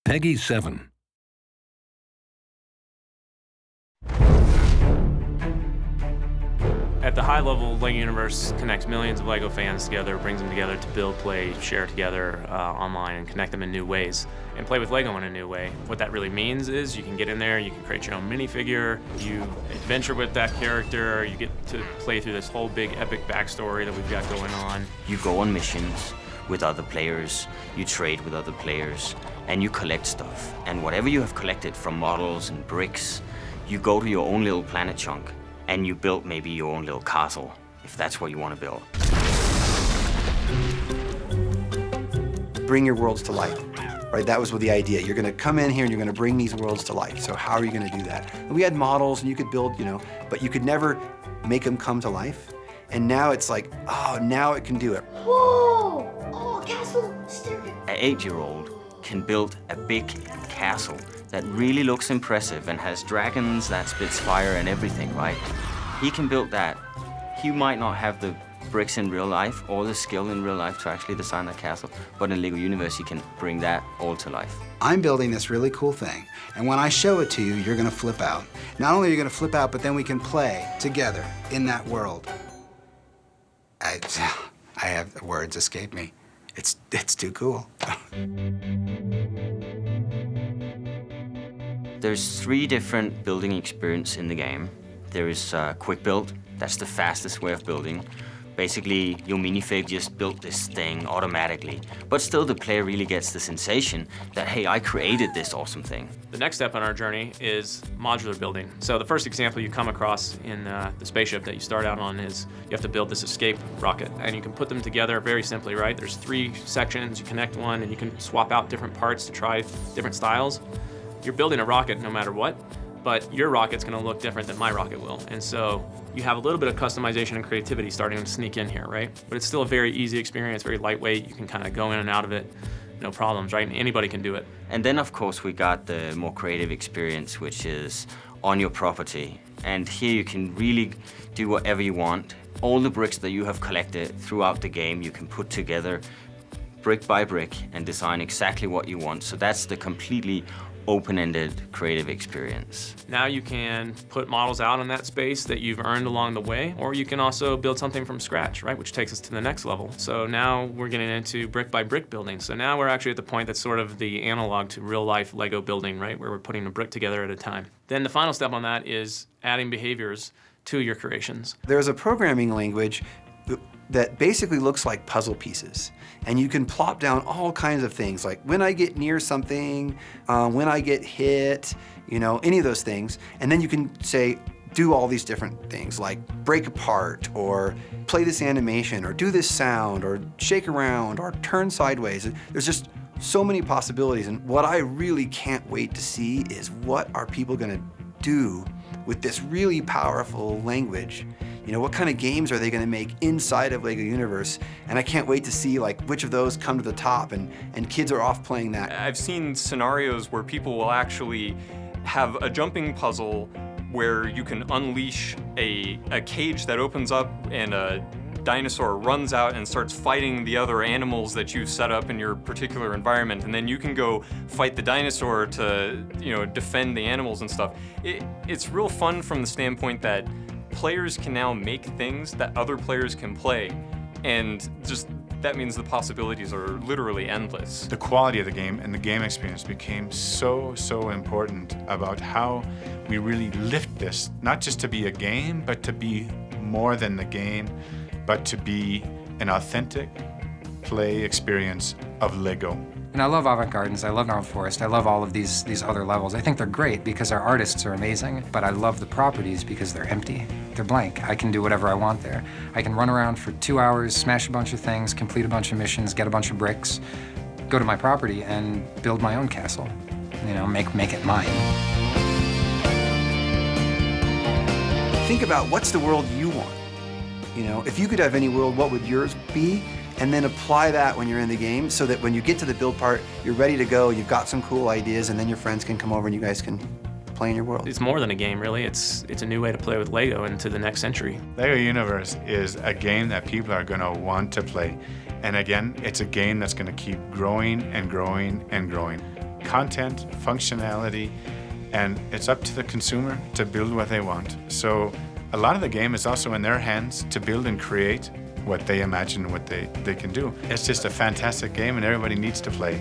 Peggy 7. At the high level, LEGO Universe connects millions of LEGO fans together, brings them together to build, play, share together online, and connect them in new ways, and play with LEGO in a new way. What that really means is you can get in there, you can create your own minifigure, you adventure with that character, you get to play through this whole big epic backstory that we've got going on. You go on missions with other players, you trade with other players, and you collect stuff. And whatever you have collected from models and bricks, you go to your own little planet chunk, and you build maybe your own little castle, if that's what you want to build. Bring your worlds to life, right? That was the idea. You're gonna come in here and you're gonna bring these worlds to life. So how are you gonna do that? And we had models and you could build, but you could never make them come to life. And now it's like, oh, now it can do it. Whoa! Oh, castle, staircase. An 8-year-old can build a big castle that really looks impressive and has dragons that spits fire and everything, right? He can build that. He might not have the bricks in real life or the skill in real life to actually design that castle, but in LEGO Universe, he can bring that all to life. I'm building this really cool thing, and when I show it to you, you're gonna flip out. Not only are you gonna flip out, but then we can play together in that world. I have words escape me. It's too cool. There's 3 different building experiences in the game. There is quick build. That's the fastest way of building. Basically, your minifig just built this thing automatically. But still, the player really gets the sensation that, hey, I created this awesome thing. The next step on our journey is modular building. So the first example you come across in the spaceship that you start out on is you have to build this escape rocket. And you can put them together very simply, right? There's 3 sections, you connect one, and you can swap out different parts to try different styles. You're building a rocket no matter what, but your rocket's gonna look different than my rocket will. And so you have a little bit of customization and creativity starting to sneak in here, right? But it's still a very easy experience, very lightweight. You can kind of go in and out of it, no problems, right? And anybody can do it. And then, of course, we got the more creative experience, which is on your property. And here you can really do whatever you want. All the bricks that you have collected throughout the game, you can put together brick by brick and design exactly what you want. So that's the completely open-ended creative experience. Now you can put models out in that space that you've earned along the way, or you can also build something from scratch, right? Which takes us to the next level. So now we're getting into brick by brick building. So now we're actually at the point that's sort of the analog to real life Lego building, right? Where we're putting a brick together at a time. Then the final step on that is adding behaviors to your creations. There's a programming language that basically looks like puzzle pieces. And you can plop down all kinds of things, like when I get near something, when I get hit, any of those things. And then you can say, do all these different things, like break apart, or play this animation, or do this sound, or shake around, or turn sideways. There's just so many possibilities. And what I really can't wait to see is what are people gonna do with this really powerful language. What kind of games are they going to make inside of LEGO Universe? And I can't wait to see which of those come to the top, and kids are off playing that. I've seen scenarios where people will actually have a jumping puzzle where you can unleash a cage that opens up and a dinosaur runs out and starts fighting the other animals that you've set up in your particular environment, and then you can go fight the dinosaur to defend the animals and stuff. It's real fun from the standpoint that players can now make things that other players can play, and just that means the possibilities are literally endless. The quality of the game and the game experience became so important about how we really lift this, not just to be a game, but to be more than the game, but to be an authentic play experience of LEGO. And I love Avant Gardens, I love Gnarled Forest, I love all of these other levels. I think they're great because our artists are amazing, but I love the properties because they're empty. They're blank. I can do whatever I want there. I can run around for 2 hours, smash a bunch of things, complete a bunch of missions, get a bunch of bricks, go to my property and build my own castle. Make it mine. Think about what's the world you want. If you could have any world, what would yours be? And then apply that when you're in the game so that when you get to the build part, you're ready to go, you've got some cool ideas, and then your friends can come over and you guys can play in your world. It's more than a game, really. It's a new way to play with LEGO into the next century. LEGO Universe is a game that people are going to want to play. And again, it's a game that's going to keep growing and growing and growing. content, functionality, and it's up to the consumer to build what they want. So a lot of the game is also in their hands to build and create what they imagine, what they can do. It's just a fantastic game and everybody needs to play.